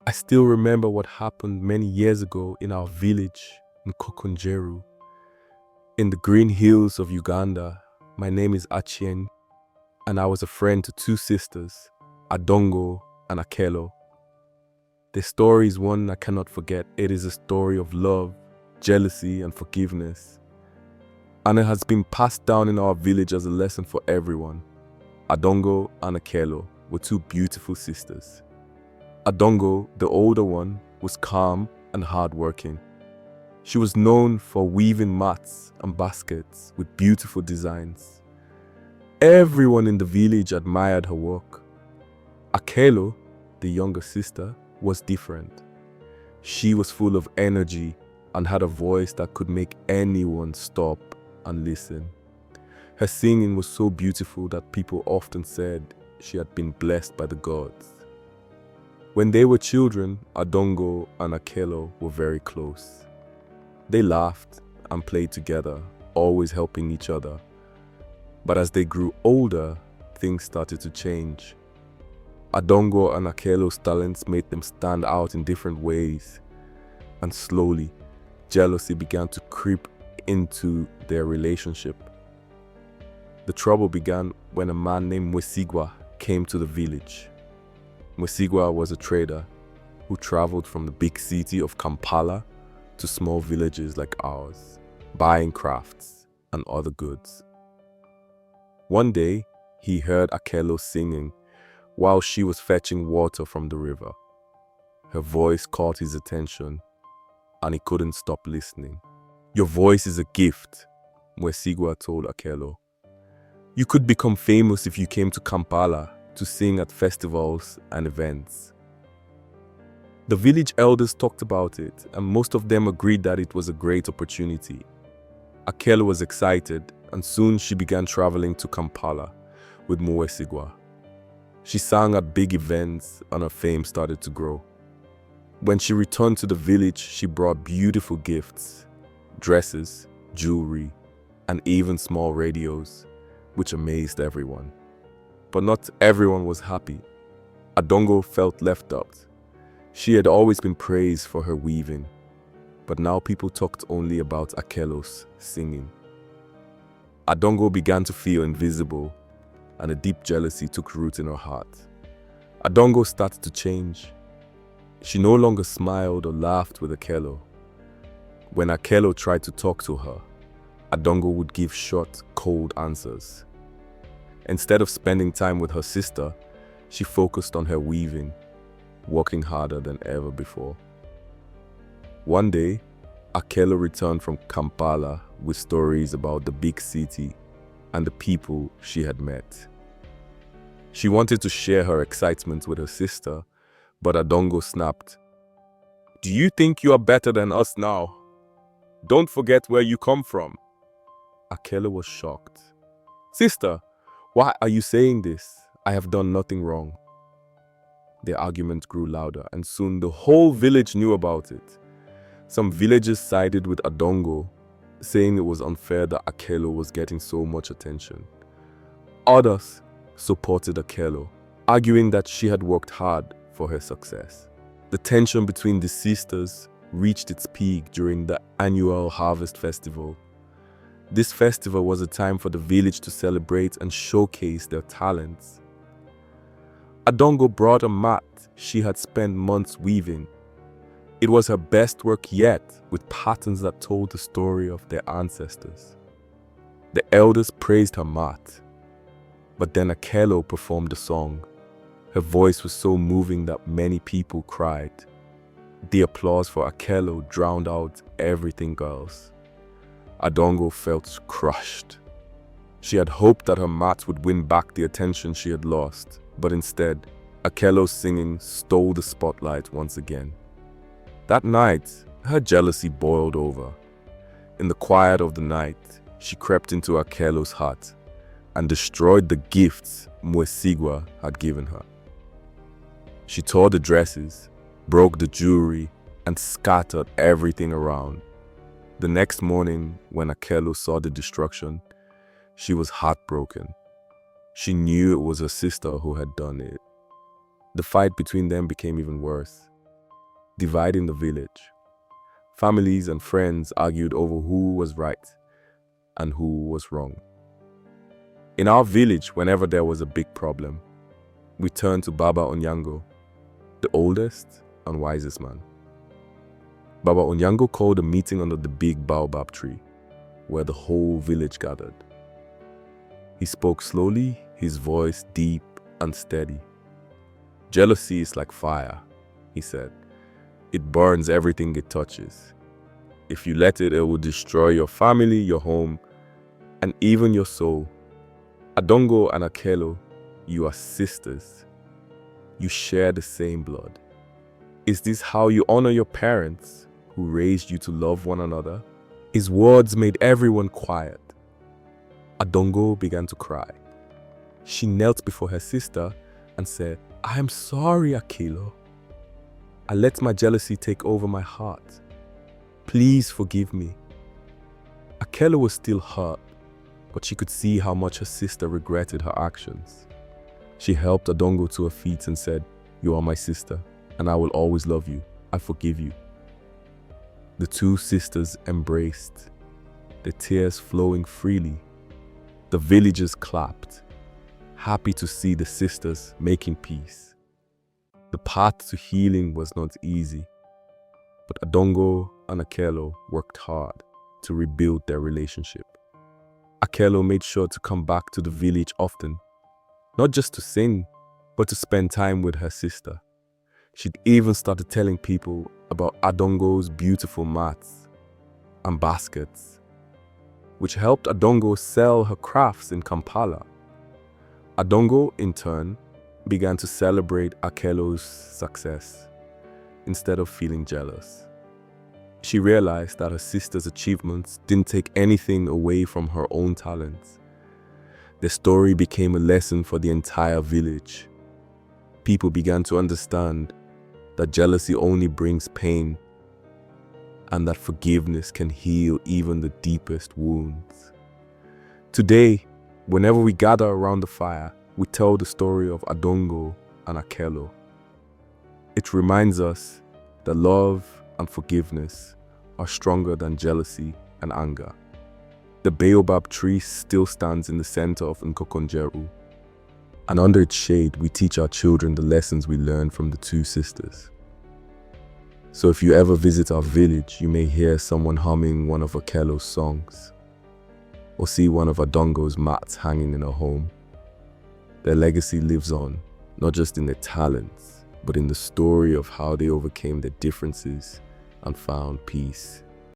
I still remember what happened many years ago in our village in Kokonjeru, in the green hills of Uganda. My name is Achien, and I was a friend to two sisters, Adongo and Akello. Their story is one I cannot forget. It is a story of love, jealousy, and forgiveness. And it has been passed down in our village as a lesson for everyone. Adongo and Akello were two beautiful sisters. Adongo, the older one, was calm and hardworking. She was known for weaving mats and baskets with beautiful designs. Everyone in the village admired her work. Akello, the younger sister, was different. She was full of energy and had a voice that could make anyone stop and listen. Her singing was so beautiful that people often said she had been blessed by the gods. When they were children, Adongo and Akello were very close. They laughed and played together, always helping each other. But as they grew older, things started to change. Adongo and Akello's talents made them stand out in different ways, and slowly, jealousy began to creep into their relationship. The trouble began when a man named Mwesigwa came to the village. Mwesigwa was a trader who traveled from the big city of Kampala to small villages like ours, buying crafts and other goods. One day, he heard Akello singing while she was fetching water from the river. Her voice caught his attention, and he couldn't stop listening. "Your voice is a gift," Mwesigwa told Akello. "You could become famous if you came to Kampala to sing at festivals and events." The village elders talked about it, and most of them agreed that it was a great opportunity. Akello was excited, and soon she began traveling to Kampala with Mwesigwa. She sang at big events, and her fame started to grow. When she returned to the village, she brought beautiful gifts, dresses, jewelry, and even small radios, which amazed everyone. But not everyone was happy. Adongo felt left out. She had always been praised for her weaving, but now people talked only about Akello's singing. Adongo began to feel invisible, and a deep jealousy took root in her heart. Adongo started to change. She no longer smiled or laughed with Akello. When Akello tried to talk to her, Adongo would give short, cold answers. Instead of spending time with her sister, she focused on her weaving, working harder than ever before. One day, Akello returned from Kampala with stories about the big city and the people she had met. She wanted to share her excitement with her sister, but Adongo snapped. "Do you think you are better than us now? Don't forget where you come from." Akello was shocked. "Sister, why are you saying this? I have done nothing wrong." Their argument grew louder, and soon the whole village knew about it. Some villagers sided with Adongo, saying it was unfair that Akello was getting so much attention. Others supported Akello, arguing that she had worked hard for her success. The tension between the sisters reached its peak during the annual harvest festival. This festival was a time for the village to celebrate and showcase their talents. Adongo brought a mat she had spent months weaving. It was her best work yet, with patterns that told the story of their ancestors. The elders praised her mat, but then Akello performed a song. Her voice was so moving that many people cried. The applause for Akello drowned out everything else. Adongo felt crushed. She had hoped that her mat would win back the attention she had lost, but instead, Akello's singing stole the spotlight once again. That night, her jealousy boiled over. In the quiet of the night, she crept into Akello's hut and destroyed the gifts Mwesigwa had given her. She tore the dresses, broke the jewelry, and scattered everything around. The next morning, when Akello saw the destruction, she was heartbroken. She knew it was her sister who had done it. The fight between them became even worse. dividing the village. Families and friends argued over who was right and who was wrong. In our village, whenever there was a big problem, we turned to Baba Onyango, the oldest and wisest man. Baba Onyango called a meeting under the big baobab tree, where the whole village gathered. He spoke slowly, his voice deep and steady. "Jealousy is like fire," he said. "It burns everything it touches. If you let it, it will destroy your family, your home, and even your soul. Adongo and Akello, you are sisters. You share the same blood. Is this how you honor your parents, who raised you to love one another?" His words made everyone quiet. Adongo began to cry. She knelt before her sister and said, "I am sorry, Akello. I let my jealousy take over my heart. Please forgive me." Akello was still hurt, but she could see how much her sister regretted her actions. She helped Adongo to her feet and said, "You are my sister, and I will always love you. I forgive you." The two sisters embraced, their tears flowing freely. The villagers clapped, happy to see the sisters making peace. The path to healing was not easy, but Adongo and Akello worked hard to rebuild their relationship. Akello made sure to come back to the village often, not just to sing, but to spend time with her sister. She'd even started telling people about Adongo's beautiful mats and baskets, which helped Adongo sell her crafts in Kampala. Adongo, in turn, began to celebrate Akello's success instead of feeling jealous. She realized that her sister's achievements didn't take anything away from her own talents. The story became a lesson for the entire village. People began to understand that jealousy only brings pain, and that forgiveness can heal even the deepest wounds. Today, whenever we gather around the fire, we tell the story of Adongo and Akello. It reminds us that love and forgiveness are stronger than jealousy and anger. The baobab tree still stands in the center of Nkokonjeru, and under its shade, we teach our children the lessons we learned from the two sisters. So if you ever visit our village, you may hear someone humming one of Akello's songs, or see one of Adongo's mats hanging in her home. Their legacy lives on, not just in their talents, but in the story of how they overcame their differences and found peace.